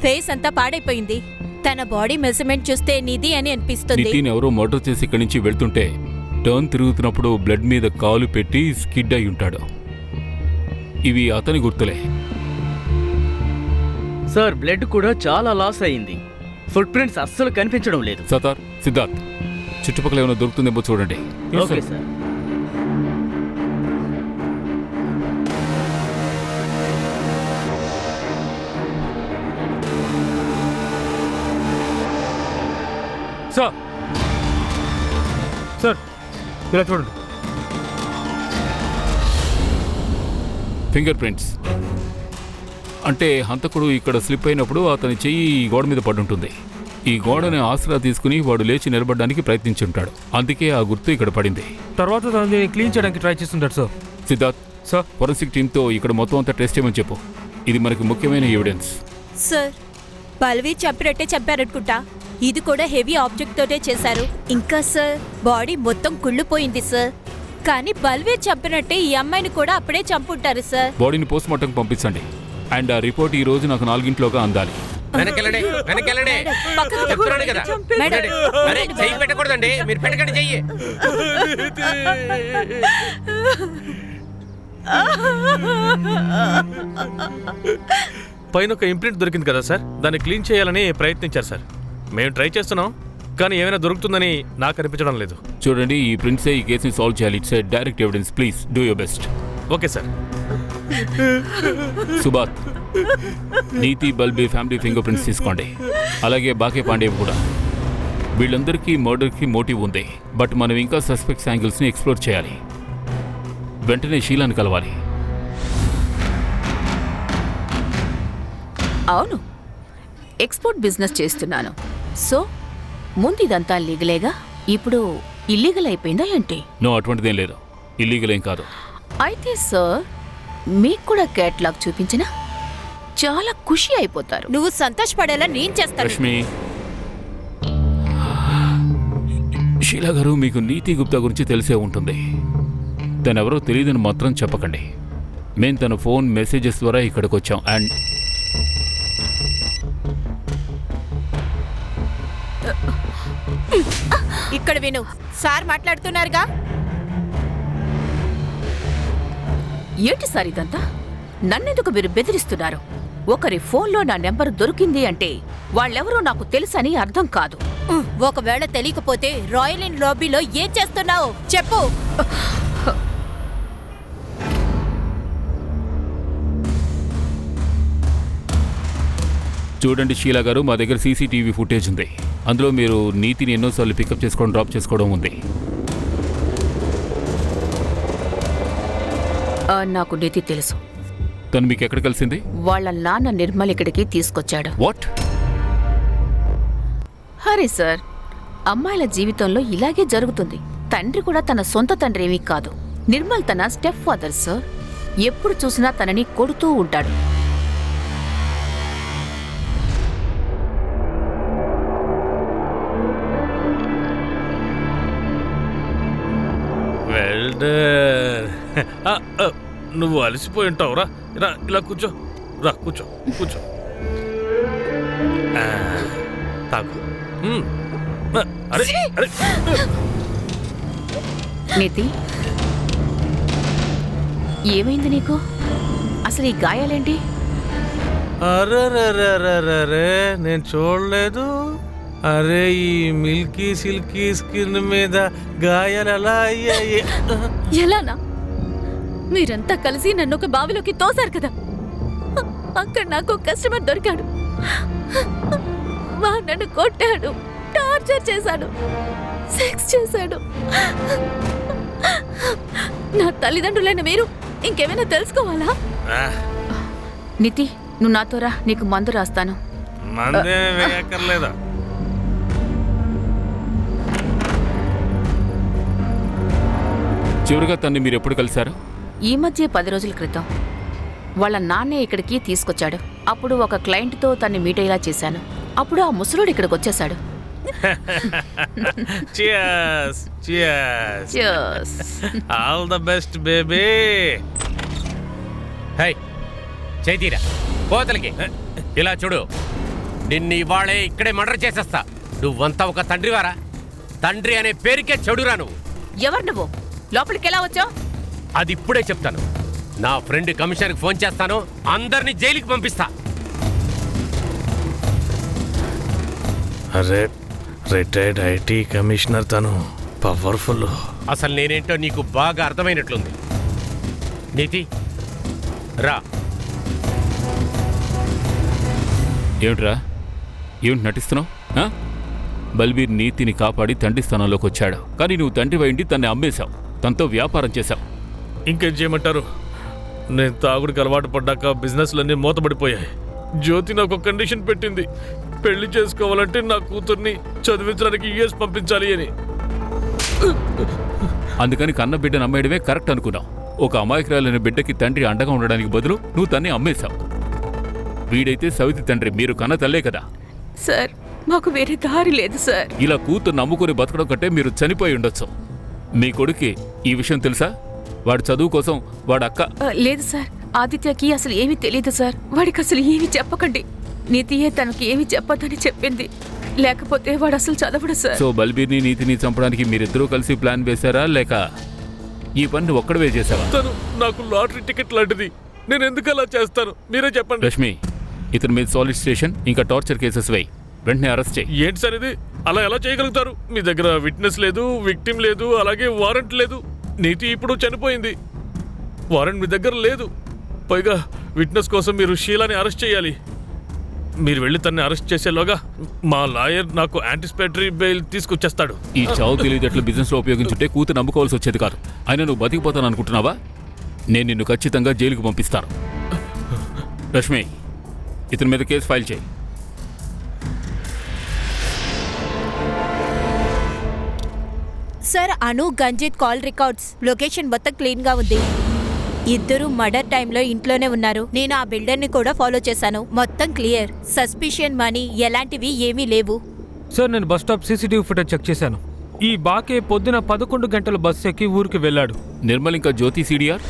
ఫేస్ అంతా పాడైపోయింది. తన బాడీ మెజర్మెంట్ చూస్తే నిధి అని అనిపిస్తుంది. నితిన్ ఎవరో మర్డర్ చేసి ఇక్కడి నుంచి వెళ్తుంటే టర్న్ తిరుగుతున్నప్పుడు బ్లడ్ మీద కాలు పెట్టి స్కిడ్ అయి ఉంటాడు. ఇవి అతని గుర్తులే. సార్ బ్లడ్ కూడా చాలా లాస్ అయింది. ఫుట్ ప్రింట్స్ అస్సలు కనిపించడం లేదు. సతార్, సిద్ధార్థ్, చుట్టుపక్కల ఏమైనా దొరుకుతుందేమో చూడండి. Okay sir. సార్ సార్ ఇలా చూడండి. ఫింగర్ ప్రింట్స్ అంటే హంతకుడు ఇక్కడ స్లిప్ అయినప్పుడు అతని చెయ్యి ఈ గోడ మీద పడుంటుంది. ఈ గోడని ఆసరా తీసుకుని వాడు లేచి నిలబడడానికి ప్రయత్నించుంటాడు. అందుకే ఆ గుర్తు ఇక్కడ పడింది. తర్వాత దాన్ని క్లీన్ చేయడానికి ట్రై చేస్తుంటాడు సార్. సిద్ధార్థ్, సార్ ఫోరెన్సిక్ టీంతో ఇక్కడ మొత్తం అంతా టెస్ట్ చేయమని చెప్పు. ఇది మనకి ముఖ్యమైన ఎవిడెన్స్. సార్ బల్వీర్ చెప్పినట్టే చెప్పారనుకుంటా. ఇది కూడా హెవీ ఆబ్జెక్ట్ తోటే చేశారు. ఇంకా సార్ బాడీ మొత్తం కుళ్ళిపోయింది సార్. కానీ బల్వీర్ చెప్పినట్టే ఈ అమ్మాయిని కూడా అప్పుడే చంపుంటారు సార్. బాడీని పోస్ట్ మార్టం పంపించండి. అండ్ ఆ రిపోర్ట్ ఈ రోజు నాకు 4 గంటలోగా అందాలి. వెనకెళ్ళండి, వెనకెళ్ళండి. చెప్తున్నాను కదా. అరే చెయ్యి పెట్టకూడదండి, మీరు పెట్టకండి చెయ్యి. పైన ఒక ఇంప్రింట్ దొరికింది కదా సార్, దాన్ని క్లీన్ చేయాలని ప్రయత్నించారు సార్. మేము ట్రై చేస్తున్నాం, కానీ ఏమైనా దొరుకుతుందని నాకు అనిపించడం లేదు. చూడండి, ఈ ప్రింట్సే ఈ కేసుని సాల్వ్ చేయాలి. It's a direct evidence. Please do your best. Okay sir. సుబాత్, Neeti, Balbir family finger prints తీసుకోండి. అలాగే బాకే పాండే కూడా. వీళ్ళందరికీ మర్డర్కి మోటివ్ ఉంది. బట్ మనం ఇంకా సస్పెక్ట్స్ యాంగిల్స్ని ఎక్స్ప్లోర్ చేయాలి. వెంటనే షీలాని కలవాలి. అవును, ఎక్స్పోర్ట్ బిజినెస్ చేస్తున్నాను. సో ముందు ఇదంతా లీగలేగా, ఇప్పుడు ఇల్లీగల్ అయిపోయిందా ఏంటి? నో, అటువంటిదేం లేదు. ఇల్లీగల్ ఏం కాదు. అయితే సార్ మీకు కూడా క్యాట్లాగ్ చూపించినా చాలా ఖుషి అయిపోతారు. నువ్వు సంతోషపడేలా నేను చేస్తాను. రష్మి, షీలా గారు, మీకు నీతి గుప్తా గురించి తెలిసే ఉంటుంది. తనెవరో తెలియదని మాత్రం చెప్పకండి. మేం తన ఫోన్ మెసేజెస్ ద్వారా ఇక్కడికి వచ్చాం. అండ్ ఇక్కడ విను, సార్ మాట్లాడుతున్నారుగా. ఏంటి సార్ ఇదంతా? నన్నెందుకు మీరు బెదిరిస్తున్నారు? ఒకరి ఫోన్లో నా నెంబర్ దొరికింది అంటే వాళ్ళెవరో నాకు తెలుసని అర్థం కాదు. ఒకవేళ తెలియకపోతే రాయల్ ఇన్ లాబీలో ఏం చేస్తున్నావు చెప్పు. చూడండి షీలా గారు, మా దగ్గర సీసీటీవీ ఫుటేజ్ ఉంది. అందులో మీరు నీతిని ఎన్నోసార్లు పికప్ చేసుకోవడం, డ్రాప్ చేసుకోవడం ఉంది. నాకు నీతి తెలుసు. తను మీకు ఎక్కడ కలిసింది? వాళ్ళ నాన్న నిర్మల్ ఇక్కడికి తీసుకొచ్చాడు. వాట్? హరే సార్, అమ్మాయిల జీవితంలో ఇలాగే జరుగుతుంది. తండ్రి కూడా తన సొంత తండ్రి ఏమీ కాదు. నిర్మల్ తన స్టెప్ ఫాదర్ సార్. ఎప్పుడు చూసినా తనని కొడుతూ ఉంటాడు. నువ్వు అలసిపోయి ఉంటావు. రా ఇలా కూర్చో. కూర్చో కూర్చో. తాగు. అరే అరే నీతి, ఏమైంది నీకు? అసలు ఈ గాయాలేంటి? అరే నేను చూడలేదు. అరే ఈ మిల్కీ సిల్కీ స్కిన్ మీద గాయాలు ఎలా అయ్యాయి? ఎలానా? మీరంతా కలిసి నన్ను ఒక బావిలోకి తోశారు కదా. అక్కడ నాకు కస్టమర్ దొరికాడు. వాడు నన్ను కొట్టాడు, టార్చర్ చేశాడు, సెక్స్ చేశాడు. నా తల్లిదండ్రులైన మీరు ఇంకేమైనా తెలుసుకోవాలా? నితి, నువ్వు నాతో రా, నీకు మందు రాస్తాను. మందే వేయక్కర్లేదా? చివరిగా తన్ని మీరు ఎప్పుడు కలిశారు? ఈ మధ్య 10 రోజుల క్రితం వాళ్ళ నాన్నే ఇక్కడికి తీసుకొచ్చాడు. అప్పుడు ఒక క్లయింట్తో తన్ని మీట్ అయ్యేలా చేశాను. అప్పుడు ఆ ముసలుడు ఇక్కడికి వచ్చేసాడు. Cheers, cheers. Cheers. All the best, baby. Hi, చేతీరా. పోతలకి ఇలా చూడు, నిన్ను ఇవాళే ఇక్కడే మర్డర్ చేసేస్తా. నువ్వంతా ఒక తండ్రివారా? తండ్రి అనే పేరుకే చెడురా నువ్వు. ఎవరు నువ్వు? లోపలికి ఎలా వచ్చావు? అది ఇప్పుడే చెప్తాను. నా ఫ్రెండ్ కమిషనర్కి ఫోన్ చేస్తాను, అందరినీ జైలుకి పంపిస్తా. అరే, రిటైర్డ్ ఐటీ కమిషనర్ తను పవర్ఫుల్. అసలు నేనేంటో నీకు బాగా అర్థమైనట్లుంది. నీతి రా. ఏమిట్రా, ఏమిటి నటిస్తున్నావు? బల్బీర్ నీతిని కాపాడి తండ్రి స్థానంలోకి వచ్చాడు, కానీ నువ్వు తండ్రి వైండి తన్ని అమ్మేశావు, తనతో వ్యాపారం చేశావు. ఇంకేం చేయమంటారు? నేను తాగుడికి అలవాటు పడ్డాక బిజినెస్లన్నీ మూతపడిపోయాయి. జ్యోతి నాకు ఒక కండిషన్ పెట్టింది, పెళ్లి చేసుకోవాలంటే నా కూతుర్ని చదివించడానికి యుఎస్ పంపించాలి అని. అందుకని కన్న బిడ్డను అమ్మేయడమే కరెక్ట్ అనుకున్నావు. ఒక అమాయకురాలైన బిడ్డకి తండ్రి అండగా ఉండడానికి బదులు నువ్వు తన్ని అమ్మేశావు. వీడైతే సవితి తండ్రి, మీరు కన్న తల్లే కదా. సార్, మాకు వేరే దారి లేదు సార్. ఇలా కూతురు నమ్ముకుని బతకడం కంటే మీరు చనిపోయి ఉండొచ్చు. మీ కొడుక్కి ఈ విషయం తెలుసా? వాడి చదువు కోసం వాడి అక్క... లేదు సార్, ఆదిత్యకి అసలు ఏమీ తెలియదు సార్. వాడికి అసలు ఏమీ చెప్పకండి. నీతియే తనకి ఏమీ చెప్పొద్దని చెప్పింది, లేకపోతే వాడు అసలు చదవడు సార్. సో బల్బీర్ని నీతిని చంపడానికి మీరిద్దరూ కలిసి ప్లాన్ వేశారా, లేక ఈ పని ఒక్కడవే చేసావా? తను నాకు లాటరీ టికెట్ లాంటిది, నేను ఎందుకు అలా చేస్తాను? మీరే చెప్పండి. రష్మి, ఇతని మీద సాలిడ్ స్టేషన్ ఇంకా టార్చర్ కేసెస్ వేయి, వెంటనే అరెస్ట్ చేయి. ఏంటి సార్ ఇది? అలా ఎలా చేయగలుగుతారు? మీ దగ్గర విట్నెస్ లేదు, విక్టిమ్ లేదు, అలాగే వారెంట్ లేదు. నీతి ఇప్పుడు చనిపోయింది, వారెంట్ మీ దగ్గర లేదు. పైగా విట్నెస్ కోసం మీరు షీలాని అరెస్ట్ చేయాలి. మీరు వెళ్ళి తన్ని అరెస్ట్ చేసేలోగా మా లాయర్ నాకు యాంటిసిపేటరీ బెయిల్ తీసుకొచ్చేస్తాడు. ఈ చావు తెలియదట్లు బిజినెస్ లో ఉపయోగించుంటే కూతురు నమ్ముకోవాల్సి వచ్చేది కాదు. అయినా నువ్వు బతికిపోతాను అనుకుంటున్నావా? నేను నిన్ను ఖచ్చితంగా జైలుకు పంపిస్తాను. రష్మి, ఇతని మీద కేసు ఫైల్ చేయి. సార్, అను గంజిత్ కాల్ రికార్డ్స్ లొకేషన్ మొత్తం క్లీన్ గా ఉంది. ఇద్దరు మర్డర్ టైంలో ఇంట్లోనే ఉన్నారు. నేను ఆ బిల్డర్ ని కూడా ఫాలో చేశాను. మొత్తం క్లియర్. సస్పిషియన్ మనీ ఎలాంటివి ఏమీ లేవు. సార్, నేను bus stop CCTV footage check చేశాను. ఈ బాకే పొద్దున 11 గంటల బస్సు ఎక్కి ఊరికి వెళ్ళాడు. నిర్మల్ ఇంకా జ్యోతి సిడిఆర్?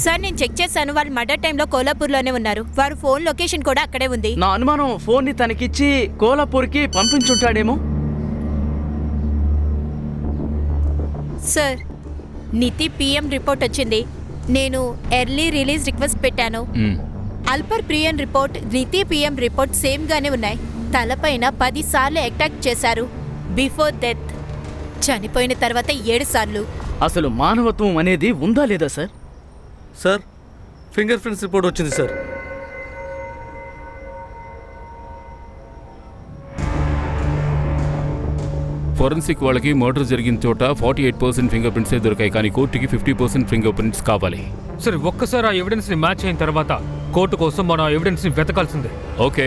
సార్, నేను చెక్ చేశాను. వాళ్ళు మర్డర్ టైంలో కోలాపూర్లోనే ఉన్నారు. వారి ఫోన్ లొకేషన్ కూడా అక్కడే ఉంది. నా అనుమానం ఫోన్ ని తనకిచ్చి కోలాపూర్కి పంపించుంటాడేమో. సార్, నితి పిఎం రిపోర్ట్ వచ్చింది. నేను ఎర్లీ రిలీజ్ రిక్వెస్ట్ పెట్టాను. అల్పర్ Priyan report, NITI PM report same గానే ఉన్నాయి. తలపైన 10 సార్లు అటాక్ చేశారు బిఫోర్ డెత్. చనిపోయిన తర్వాత 7 సార్లు. అసలు మానవత్వం అనేది ఉందా లేదా sir? Sir, finger prints report వచ్చింది సార్. ఫోరెన్సిక్ వాళ్ళకి మర్డర్ జరిగిన చోట 48% ఫింగర్ ప్రింట్సే దొరికాయి, కానీ కోర్టుకి 50% ఫింగర్ ప్రింట్స్ కావాలి. సరే, ఒక్కసారి ఆ ఎవిడెన్స్ ని మ్యాచ్ అయిన తర్వాత కోర్టు కోసం మనం ఆ ఎవిడెన్స్ ని వెతకాల్సిందే. ఓకే,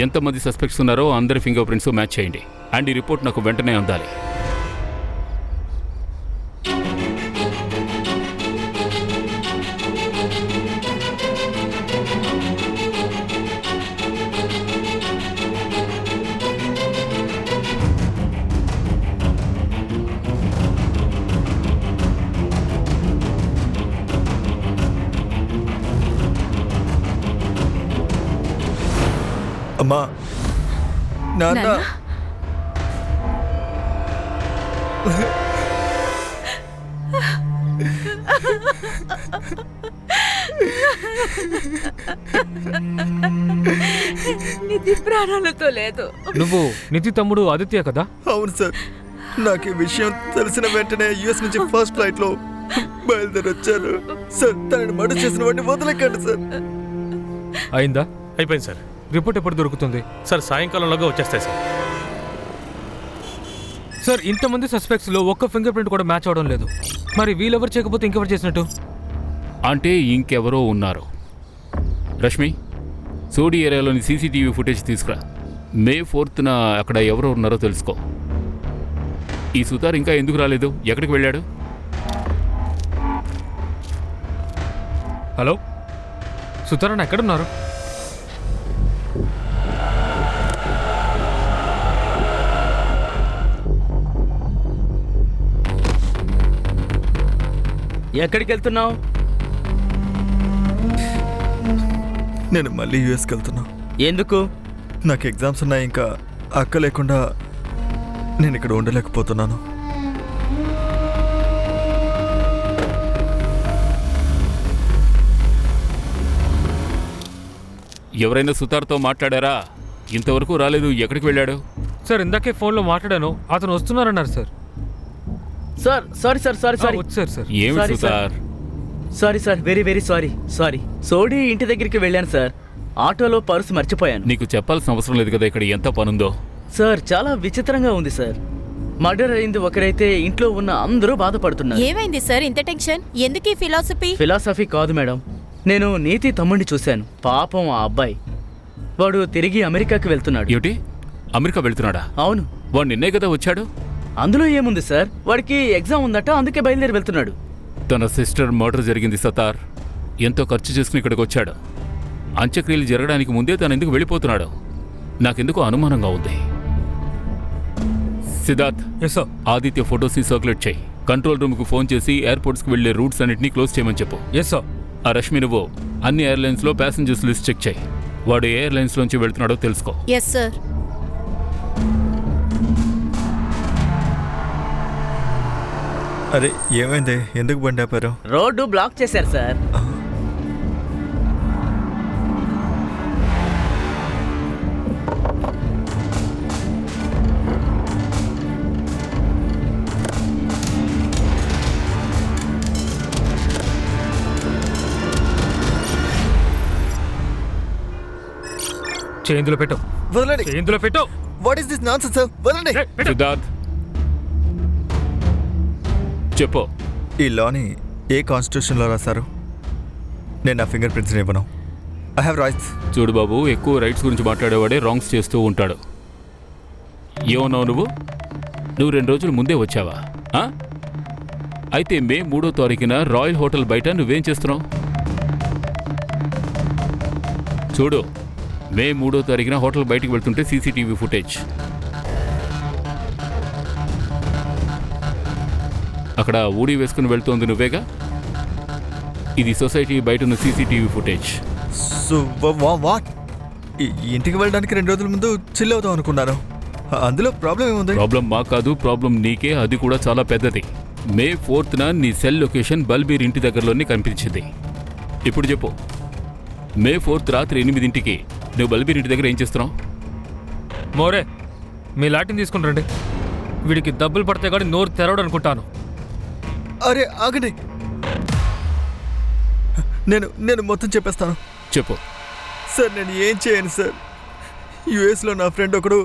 ఎంతమంది సస్పెక్ట్స్ ఉన్నారో అందరి ఫింగర్ ప్రింట్స్ మ్యాచ్ చేయండి. అండ్ ఈ రిపోర్ట్ నాకు వెంటనే అందాలి. అమ్మా, నాన్న, నిధి ప్రాణాలతో లేదు. నువ్వు నితి తమ్ముడు ఆదిత్య కదా? అవును సార్. నాకు ఈ విషయం తెలిసిన వెంటనే యుఎస్ నుంచి ఫస్ట్ ఫ్లైట్ లో బయలుదేరి వచ్చాను సార్. తనని మర్డర్ చేసిన వాడిని వదిలేకండి సార్. అయిందా? అయిపోయింది సార్. రిపోర్ట్ ఎప్పుడు దొరుకుతుంది? సార్, సాయంకాలంలోగా వచ్చేస్తాయి సార్. సార్, ఇంతమంది సస్పెక్ట్స్ లో ఒక్క ఫింగర్ ప్రింట్ కూడా మ్యాచ్ అవడం లేదు. మరి వీళ్ళెవరు చేయకపోతే ఇంకెవరు చేసినట్టు? అంటే ఇంకెవరో ఉన్నారు. రష్మి, సోడి ఏరియాలోని సీసీటీవీ ఫుటేజ్ తీసుకురా. మే 4న అక్కడ ఎవరో ఉన్నారో తెలుసుకో. ఈ సుతార్ ఇంకా ఎందుకు రాలేదు? ఎక్కడికి వెళ్ళాడు? హలో, సుతారణ ఎక్కడున్నారు? ఎక్కడికి వెళ్తున్నావు? నేను మళ్ళీ యూఎస్కి వెళ్తున్నా. ఎందుకు? నాకు ఎగ్జామ్స్ ఉన్నాయి. ఇంకా అక్క లేకుండా నేను ఇక్కడ ఉండలేకపోతున్నాను. ఎవరైనా సుతార్తో మాట్లాడారా? ఇంతవరకు రాలేదు. ఎక్కడికి వెళ్ళాడు? సార్ ఇందాకే ఫోన్లో మాట్లాడాను, అతను వస్తున్నారన్నారు sir. Sir sorry sir, sorry sorry వచ్చారు సార్. ఏమి Sorry, సుతార్? Sorry sir, very very sorry. Sodhi ఇంటి దగ్గరికి వెళ్ళాను సార్. ఆటోలో పర్సు మర్చిపోయాను. నీకు చెప్పాల్సిన అవసరం లేదు కదా ఇక్కడ ఎంత పనుందో. సార్ చాలా విచిత్రంగా ఉంది సార్. మర్డర్ అయింది ఒకరైతే ఇంట్లో ఉన్న అందరూ బాధపడుతున్నారు. ఏమైంది సార్ ఇంత టెన్షన్? ఎందుకు ఈ ఫిలాసఫీ? ఫిలాసఫీ కాదు మేడం, నేను నీతి తమ్ముడిని చూశాను. పాపం ఆ అబ్బాయి, వాడు తిరిగి అమెరికాకి వెళ్తున్నాడు. ఏమిటి? అమెరికా వెళ్తున్నాడా? అవును. వాడు నిన్నే కదా వచ్చాడు. అందులో ఏముంది సార్, వాడికి ఎగ్జామ్ ఉందట, అందుకే బయలుదేరి వెళ్తున్నాడు. తన సిస్టర్ మర్డర్ జరిగింది సతార్. ఎంతో ఖర్చు చేసుకుని ఇక్కడికి వచ్చాడు. అంత్యక్రియలు జరగడానికి ముందే తను ఎందుకు వెళ్ళిపోతున్నాడు? నాకెందుకు అనుమానంగా ఉంది. Siddharth, yes sir. ఆదిత్య ఫొటోస్ని సర్క్యులేట్ చేయి. కంట్రోల్ రూమ్కి ఫోన్ చేసి ఎయిర్పోర్ట్స్కి వెళ్లే రూట్స్ అన్నింటినీ క్లోజ్ చేయమని చెప్పు. Yes sir. ఆ రష్మి నువ్వు అన్ని ఎయిర్లైన్స్లో ప్యాసింజర్స్ లిస్ట్ చెక్ చేయి. వాడు ఏ ఎయిర్లైన్స్లోంచి వెళ్తున్నాడో తెలుసుకో. Yes sir. అరే ఏమైంది? ఎందుకు బండి ఆపారు? రోడ్డు బ్లాక్ చేశారు సార్. చేయిందులో పెట్టు. వదలండి. చేయిందులో పెట్టు. What is this nonsense sir? వదలండి. సిద్ధార్థ్ చెప్పు. ఈ లాని ఏ కాన్స్టిట్యూషన్లో రాశారు? నేను నా ఫింగర్ ప్రింట్స్ని ఇవ్వను. I have rights. చూడు బాబు, ఎక్కువ రైట్స్ గురించి మాట్లాడేవాడే రాంగ్స్ చేస్తూ ఉంటాడు. ఏమన్నావు నువ్వు? 2 రోజులు ముందే వచ్చావా? అయితే మే 3వ తారీఖున రాయల్ హోటల్ బయట నువ్వేం చేస్తున్నావు? చూడు, మే 3వ తారీఖున హోటల్ బయటికి వెళ్తుంటే సీసీటీవీ ఫుటేజ్. అక్కడ ఊడి వేసుకుని వెళ్తోంది నువ్వేగా? ఇది సొసైటీ బయట ఉన్న సీసీటీవీ ఫుటేజ్. So what? ఇంటికి వెళ్ళడానికి 2 రోజుల ముందు చిల్ అవుతాం అనుకున్నాను. అందులో ప్రాబ్లం ఏముంది? ప్రాబ్లం మా కాదు, ప్రాబ్లం నీకే. అది కూడా చాలా పెద్దది. మే 4న నీ సెల్ లొకేషన్ బల్బీర్ ఇంటి దగ్గరలోనే కనిపించింది. ఇప్పుడు చెప్పు, మే 4 రాత్రి 8ంటికి నువ్వు బల్బీర్ ఇంటి దగ్గర ఏం చేస్తున్నావు? మోరే, మీ లాటిని తీసుకుని రండి. వీడికి దెబ్బలు పడితే కానీ నోరు తెరవడు అనుకుంటాను. అరే ఆగండి, నేను మొత్తం చెప్పేస్తాను. చెప్పు. సార్ నేను ఏం చేయను సార్. యుఎస్లో నా ఫ్రెండ్ ఒకడు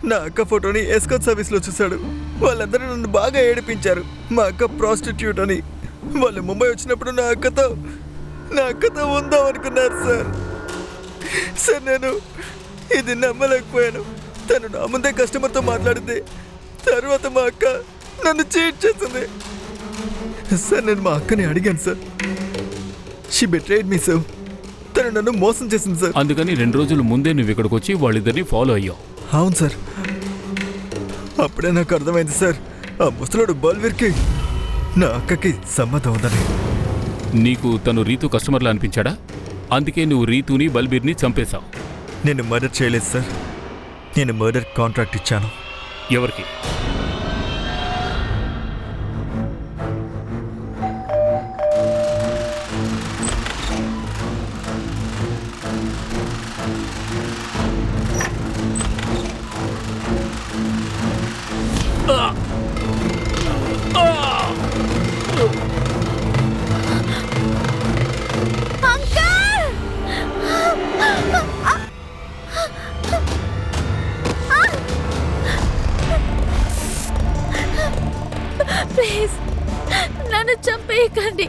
నా అక్క ఫోటోని ఎస్కాట్ సర్వీస్లో చూశాడు. వాళ్ళందరూ నన్ను బాగా ఏడిపించారు. మా అక్క ప్రాస్టిట్యూట్ అని. వాళ్ళు ముంబై వచ్చినప్పుడు నా అక్కతో ఉందాం అనుకున్నారు సార్ నేను ఇది నమ్మలేకపోయాను. తను నా ముందే కస్టమర్తో మాట్లాడింది. తర్వాత మా అక్క నన్ను చీట్ చేసింది సార్. నేను మా అక్కని అడిగాను sir. She betrayed me sir. తను నన్ను మోసం చేసింది సార్. అందుకని 2 రోజుల ముందే నువ్వు ఇక్కడికి వచ్చి వాళ్ళిద్దరిని ఫాలో అయ్యావు. అవును సార్. అప్పుడే నాకు అర్థమైంది సార్, ఆ ముసలోడు బల్వీర్కి నా అక్కకి సంబంధం ఉందని. నీకు తను రీతు కస్టమర్లా అనిపించాడా? అందుకే నువ్వు రీతుని బల్బీర్ని చంపేశావు. నేను మర్డర్ చేయలేదు సార్. నేను మర్డర్ కాంట్రాక్ట్ ఇచ్చాను. ఎవరికి? ప్లీజ్ నన్ను చంపేయకండి.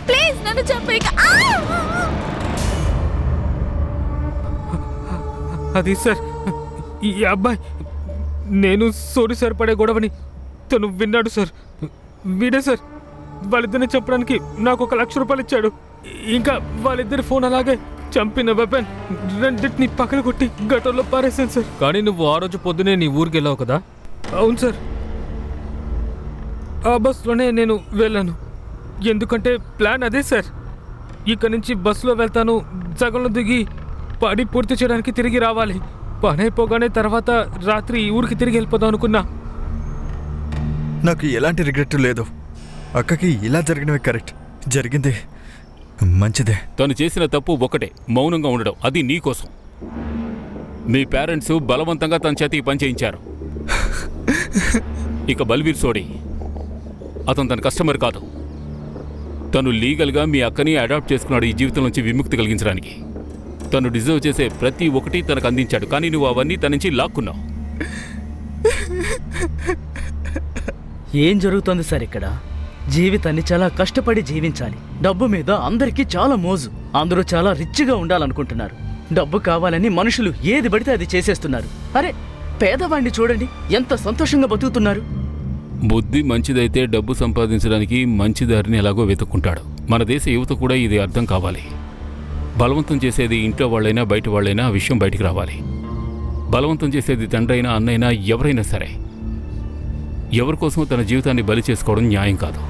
ప్లీజ్ నన్ను చంపేయక. అది సార్, ఈ అబ్బాయి నేను సోడి సరిపడే గొడవని తను విన్నాడు సార్. వీడే సార్ వాళ్ళిద్దరిని చెప్పడానికి నాకు 1 లక్ష రూపాయలు ఇచ్చాడు. ఇంకా వాళ్ళిద్దరి ఫోన్ అలాగే చంపిన వెపన్ రెండింటిని పక్కన కొట్టి గటర్లో పారేసాను సార్. కానీ నువ్వు ఆ రోజు పొద్దునే నీ ఊరికి వెళ్ళావు కదా? అవును సార్. ఆ బస్సులోనే నేను వెళ్ళాను. ఎందుకంటే ప్లాన్ అదే సార్. ఇక్కడి నుంచి బస్సులో వెళ్తాను, సగంలో దిగి పని పూర్తి చేయడానికి తిరిగి రావాలి. పని అయిపోగానే తర్వాత రాత్రి ఈ ఊరికి తిరిగి వెళ్ళిపోదాం అనుకున్నా. నాకు ఎలాంటి రిగ్రెట్ లేదు. అక్కకి ఇలా జరిగినవి కరెక్ట్. జరిగింది మంచిదే. తను చేసిన తప్పు ఒకటే, మౌనంగా ఉండడం. అది నీ కోసం. మీ పేరెంట్స్ బలవంతంగా తన చేతి ఈ పని చేయించారు. ఇక బల్వీర్ సోడి, అతను తన కస్టమర్ కాదు. తను లీగల్గా మీ అక్కని అడాప్ట్ చేసుకున్నాడు ఈ జీవితం నుంచి విముక్తి కలిగించడానికి. తను డిజర్వ్ చేసే ప్రతి ఒక్కటి తనకు అందించాడు, కానీ నువ్వు అవన్నీ తన నుంచి లాక్కున్నావు. ఏం జరుగుతోంది సార్ ఇక్కడ? జీవితాన్ని చాలా కష్టపడి జీవించాలి. డబ్బు మీద అందరికీ చాలా మోజు. అందరూ చాలా రిచ్గా ఉండాలనుకుంటున్నారు. డబ్బు కావాలని మనుషులు ఏది పడితే అది చేసేస్తున్నారు. అరే, పేదవాడిని చూడండి, ఎంత సంతోషంగా బతుకుతున్నారు. బుద్ధి మంచిదైతే డబ్బు సంపాదించడానికి మంచి దారిని ఎలాగో వెతుక్కుంటాడు. మన దేశ యువత కూడా ఇది అర్థం కావాలి. బలవంతం చేసేది ఇంట్లో వాళ్ళైనా బయట వాళ్ళైనా ఆ విషయం బయటికి రావాలి. బలవంతం చేసేది తండ్రి అయినా అన్నైనా ఎవరైనా సరే, ఎవరి కోసం తన జీవితాన్ని బలి చేసుకోవడం న్యాయం కాదు.